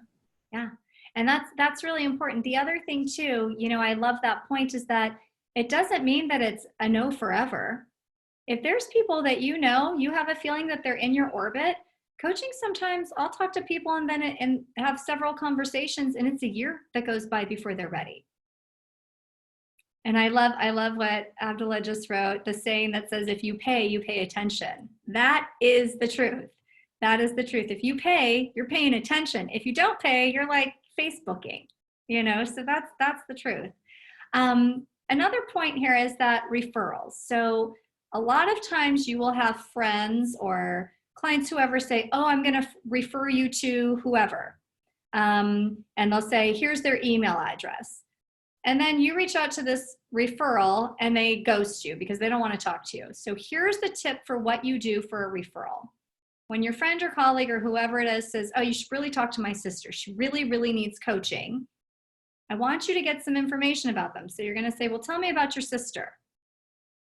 Speaker 1: Yeah. And that's really important. The other thing too, I love that point, is that it doesn't mean that it's a no forever. If there's people that you have a feeling that they're in your orbit, coaching, sometimes I'll talk to people and have several conversations, and it's a year that goes by before they're ready. And I love what Abdullah just wrote, the saying that says, if you pay attention. That is the truth. That is the truth. If you pay, you're paying attention. If you don't pay, you're like Facebooking, so that's the truth. Another point here is that referrals. So a lot of times you will have friends or clients, whoever, say, oh, I'm going to refer you to whoever. And they'll say, here's their email address. And then you reach out to this referral and they ghost you because they don't want to talk to you. So here's the tip for what you do for a referral. When your friend or colleague or whoever it is says, oh, you should really talk to my sister. She really, really needs coaching. I want you to get some information about them. So you're going to say, well, tell me about your sister.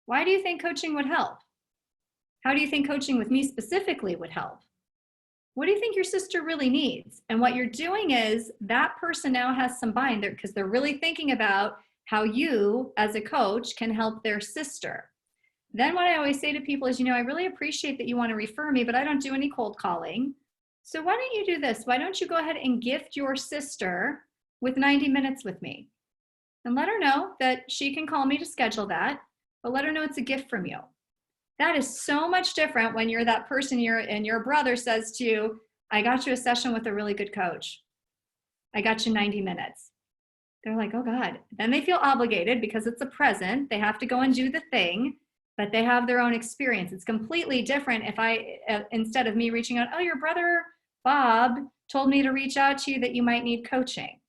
Speaker 1: Why do you think coaching would help? How do you think coaching with me specifically would help? What do you think your sister really needs? And what you're doing is that person now has some buy-in there because they're really thinking about how you as a coach can help their sister. Then what I always say to people is, I really appreciate that you want to refer me, but I don't do any cold calling. So why don't you do this? Why don't you go ahead and gift your sister with 90 minutes with me? And let her know that she can call me to schedule that, but let her know it's a gift from you. That is so much different when you're that person and your brother says to you, I got you a session with a really good coach. I got you 90 minutes. They're like, oh God. Then they feel obligated because it's a present. They have to go and do the thing, but they have their own experience. It's completely different if instead of me reaching out, oh, your brother Bob told me to reach out to you that you might need coaching.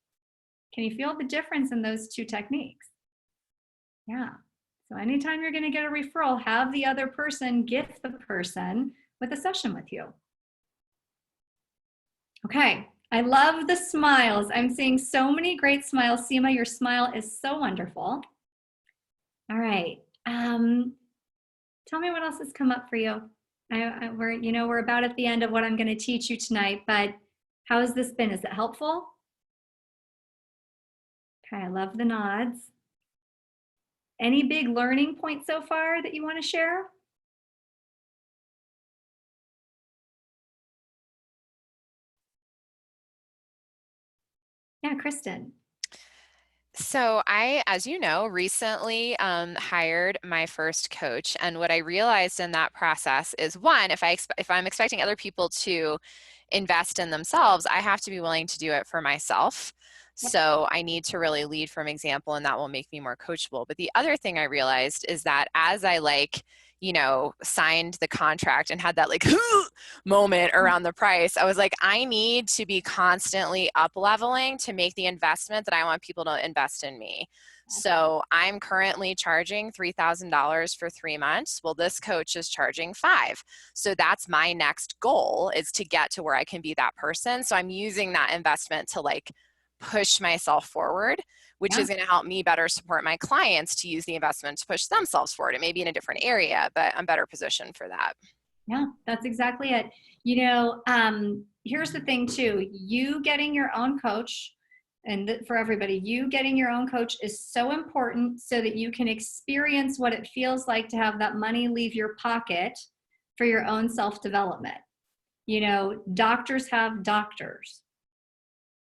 Speaker 1: Can you feel the difference in those two techniques? Yeah. So anytime you're going to get a referral, have the other person gift the person with a session with you. Okay. I love the smiles. I'm seeing so many great smiles. Seema, your smile is so wonderful. All right. Tell me what else has come up for you. We're about at the end of what I'm going to teach you tonight, but how has this been? Is it helpful? Okay. I love the nods. Any big learning points so far that you want to share? Yeah, Kristen.
Speaker 2: So I, as you know, recently hired my first coach, and what I realized in that process is, one, if I'm expecting other people to invest in themselves, I have to be willing to do it for myself. So I need to really lead from example, and that will make me more coachable. But the other thing I realized is that as I signed the contract and had that moment around the price, I was like, I need to be constantly up leveling to make the investment that I want people to invest in me. So I'm currently charging $3,000 for 3 months. Well, this coach is charging $5,000. So that's my next goal, is to get to where I can be that person. So I'm using that investment to push myself forward, which is going to help me better support my clients to use the investment to push themselves forward. It may be in a different area, but I'm better positioned for that.
Speaker 1: Yeah, that's exactly it. Here's the thing too, you getting your own coach, and for everybody, you getting your own coach is so important so that you can experience what it feels like to have that money leave your pocket for your own self-development. Doctors have doctors.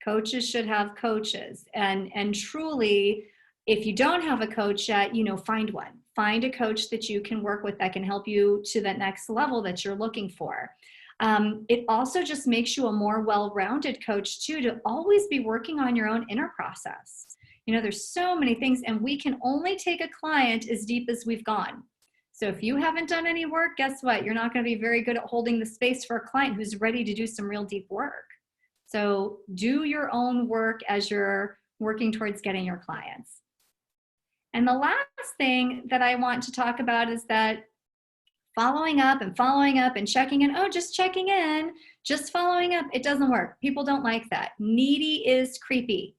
Speaker 1: Coaches should have coaches. And truly, if you don't have a coach yet, find one. Find a coach that you can work with that can help you to that next level that you're looking for. It also just makes you a more well-rounded coach too, to always be working on your own inner process. There's so many things, and we can only take a client as deep as we've gone. So if you haven't done any work, guess what? You're not going to be very good at holding the space for a client who's ready to do some real deep work. So do your own work as you're working towards getting your clients. And the last thing that I want to talk about is that following up and checking in. Oh, just checking in, just following up. It doesn't work. People don't like that. Needy is creepy.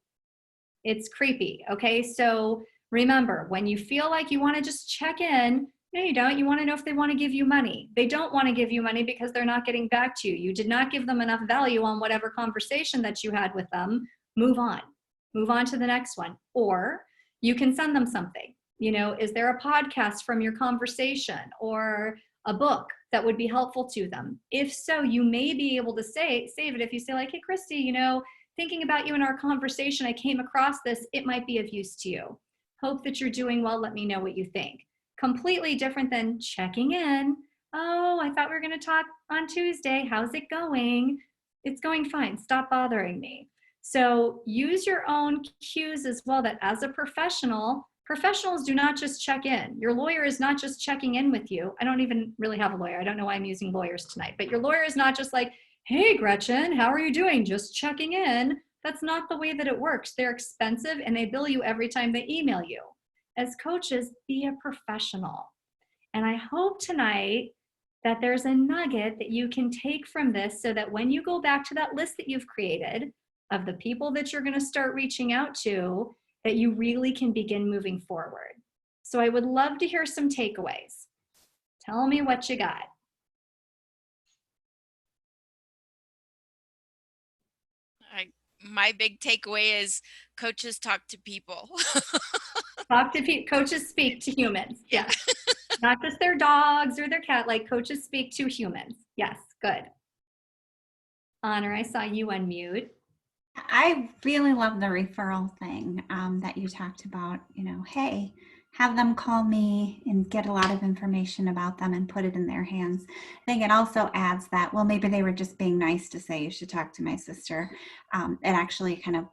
Speaker 1: It's creepy. Okay. So remember, when you feel like you want to just check in, no, you don't. You want to know if they want to give you money. They don't want to give you money because they're not getting back to you. You did not give them enough value on whatever conversation that you had with them. Move on. Move on to the next one. Or you can send them something. Is there a podcast from your conversation or a book that would be helpful to them? If so, you may be able to save it. If you say like, hey, Christy, thinking about you in our conversation, I came across this. It might be of use to you. Hope that you're doing well. Let me know what you think. Completely different than checking in. Oh, I thought we were going to talk on Tuesday. How's it going? It's going fine. Stop bothering me. So use your own cues as well, that as a professional, professionals do not just check in. Your lawyer is not just checking in with you. I don't even really have a lawyer. I don't know why I'm using lawyers tonight, but your lawyer is not just like, hey, Gretchen, how are you doing? Just checking in. That's not the way that it works. They're expensive and they bill you every time they email you. As coaches, be a professional. And I hope tonight that there's a nugget that you can take from this so that when you go back to that list that you've created of the people that you're going to start reaching out to, that you really can begin moving forward. So I would love to hear some takeaways. Tell me what you got.
Speaker 4: My big takeaway is coaches talk to people.
Speaker 1: Talk to people. Coaches speak to humans. Yeah. Not just their dogs or their cat. Like coaches speak to humans. Yes. Good. Honor, I saw you unmute.
Speaker 13: I really love the referral thing that you talked about. Hey, have them call me and get a lot of information about them and put it in their hands. I think it also adds that, well, maybe they were just being nice to say you should talk to my sister. It actually kind of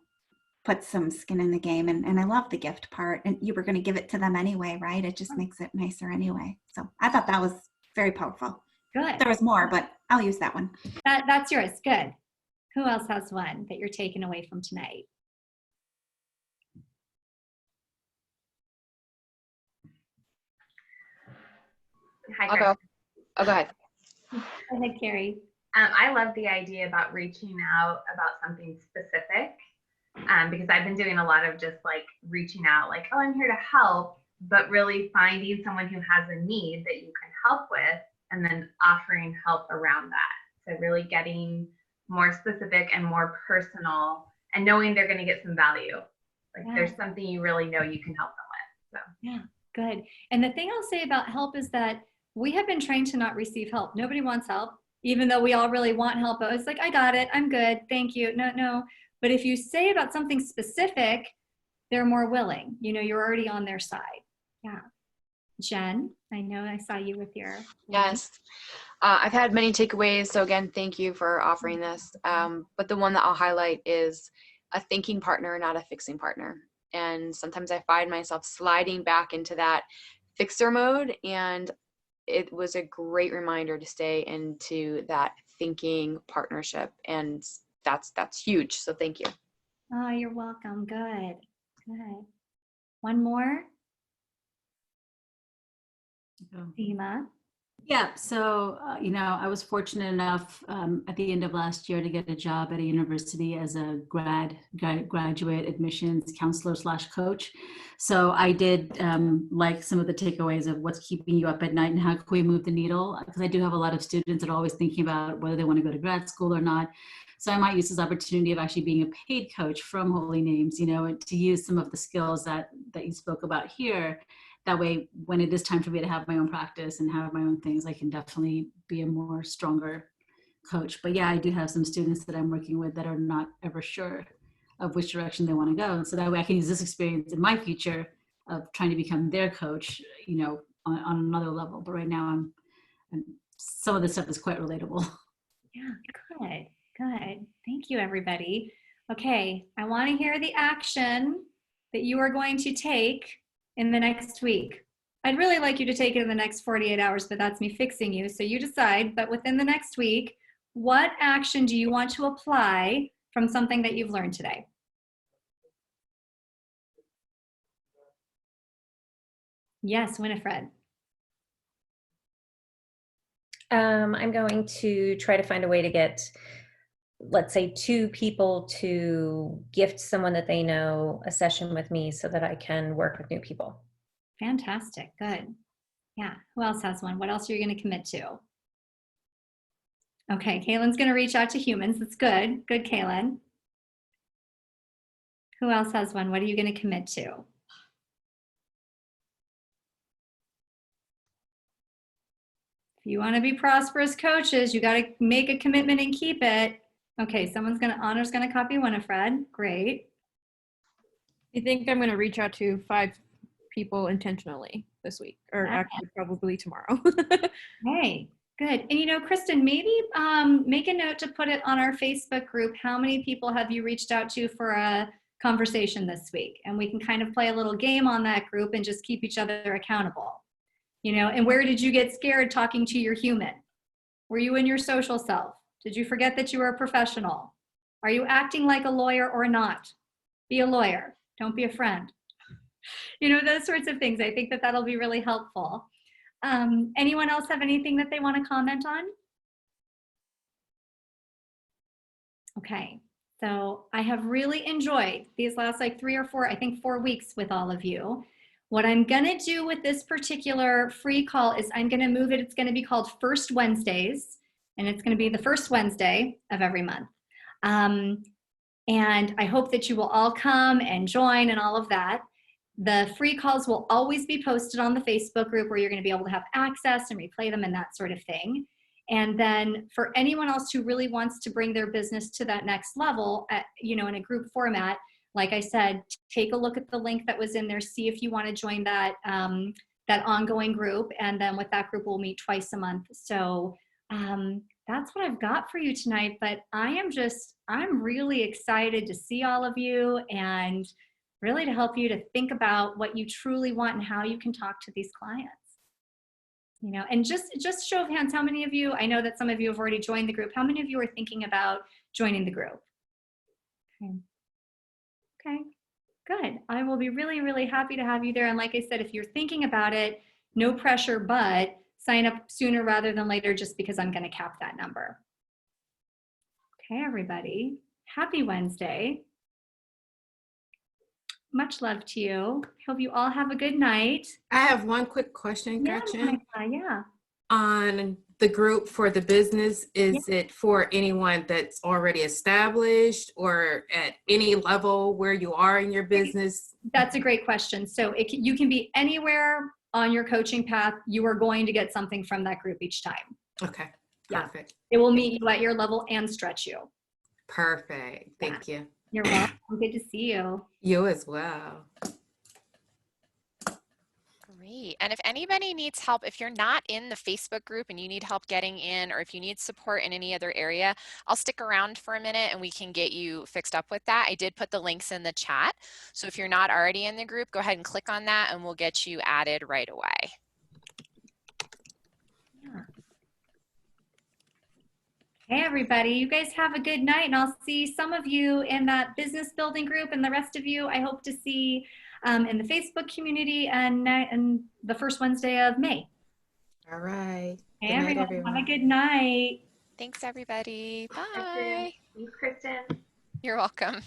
Speaker 13: puts some skin in the game. And I love the gift part. And you were going to give it to them anyway, right? It just makes it nicer anyway. So I thought that was very powerful.
Speaker 1: Good.
Speaker 13: There was more, but I'll use that one.
Speaker 1: That's yours. Good. Who else has one that you're taking away from tonight?
Speaker 11: Hi, go ahead.
Speaker 1: Go ahead, Carrie.
Speaker 14: I love the idea about reaching out about something specific because I've been doing a lot of just like reaching out like, oh, I'm here to help, but really finding someone who has a need that you can help with and then offering help around that. So really getting more specific and more personal and knowing they're going to get some value. Like there's something you really know you can help them with. So
Speaker 1: yeah, good. And the thing I'll say about help is that we have been trained to not receive help. Nobody wants help, even though we all really want help. But it's like, I got it. I'm good. Thank you. No. But if you say about something specific, they're more willing. You're already on their side. Yeah. Jen, I know I saw you with your.
Speaker 11: Yes. I've had many takeaways. So again, thank you for offering this. But the one that I'll highlight is a thinking partner, not a fixing partner. And sometimes I find myself sliding back into that fixer mode. And it was a great reminder to stay into that thinking partnership. And that's huge. So thank you.
Speaker 1: Oh, you're welcome. Good. One more. Seema.
Speaker 9: Yeah, so, I was fortunate enough at the end of last year to get a job at a university as a graduate admissions counselor / coach. So I did like some of the takeaways of what's keeping you up at night and how can we move the needle? Because I do have a lot of students that are always thinking about whether they want to go to grad school or not. So I might use this opportunity of actually being a paid coach from Holy Names, and to use some of the skills that you spoke about here. That way, when it is time for me to have my own practice and have my own things, I can definitely be a more stronger coach. But yeah, I do have some students that I'm working with that are not ever sure of which direction they want to go. And so that way I can use this experience in my future of trying to become their coach, on another level. But right now some of this stuff is quite relatable.
Speaker 1: Yeah, good. Thank you, everybody. Okay, I want to hear the action that you are going to take in the next week? I'd really like you to take it in the next 48 hours, but that's me fixing you. So you decide, but within the next week, what action do you want to apply from something that you've learned today? Yes, Winifred.
Speaker 8: I'm going to try to find a way to get, let's say, 2 people to gift someone that they know a session with me so that I can work with new people.
Speaker 1: Fantastic. Good. Yeah. Who else has one? What else are you going to commit to? Okay. Kaylin's going to reach out to humans. That's good. Good, Kaylin. Who else has one? What are you going to commit to? If you want to be prosperous coaches, you got to make a commitment and keep it. Okay, Honor's going to copy Winifred. Great.
Speaker 10: I think I'm going to reach out to 5 people intentionally this week, or actually probably tomorrow.
Speaker 1: Hey, good. And you know, Kristen, maybe make a note to put it on our Facebook group. How many people have you reached out to for a conversation this week? And we can kind of play a little game on that group and just keep each other accountable. You know, and where did you get scared talking to your human? Were you in your social self? Did you forget that you were a professional? Are you acting like a lawyer or not? Be a lawyer. Don't be a friend. You know, those sorts of things. I think that that'll be really helpful. Anyone else have anything that they want to comment on? Okay, so I have really enjoyed these last like 3 or 4, I think 4 weeks with all of you. What I'm gonna do with this particular free call is I'm gonna move it. It's gonna be called First Wednesdays, and it's gonna be the first Wednesday of every month. And I hope that you will all come and join and all of that. The free calls will always be posted on the Facebook group where you're going to be able to have access and replay them and that sort of thing. And then for anyone else who really wants to bring their business to that next level, you know, in a group format, like I said, take a look at the link that was in there, see if you want to join that, that ongoing group. And then with that group, we'll meet twice a month. So that's what I've got for you tonight. But I'm really excited to see all of you and really to help you to think about what you truly want and how you can talk to these clients. You know, and just show of hands, how many of you, I know that some of you have already joined the group, how many of you are thinking about joining the group? Okay, good. I will be really, really happy to have you there. And like I said, if you're thinking about it, no pressure, but sign up sooner rather than later just because I'm going to cap that number. Okay, everybody. Happy Wednesday. Much love to you. Hope you all have a good night.
Speaker 15: I have one quick question, Gretchen.
Speaker 1: Yeah.
Speaker 15: On the group for the business, is it for anyone that's already established or at any level where you are in your business?
Speaker 1: That's a great question. So you can be anywhere on your coaching path. You are going to get something from that group each time.
Speaker 15: Okay, perfect.
Speaker 1: Yeah. It will meet you at your level and stretch you.
Speaker 15: Perfect. Thank you.
Speaker 1: You're welcome. Good to see you.
Speaker 15: You as well.
Speaker 2: Great. And if anybody needs help, if you're not in the Facebook group and you need help getting in, or if you need support in any other area, I'll stick around for a minute and we can get you fixed up with that. I did put the links in the chat. So if you're not already in the group, go ahead and click on that and we'll get you added right away.
Speaker 1: Hey, everybody. You guys have a good night, and I'll see some of you in that business building group, and the rest of you I hope to see in the Facebook community and the first Wednesday of May.
Speaker 15: All right.
Speaker 1: Hey, everyone. Have a good night.
Speaker 2: Thanks, everybody. Bye.
Speaker 14: Thanks, Kristen.
Speaker 2: You're welcome.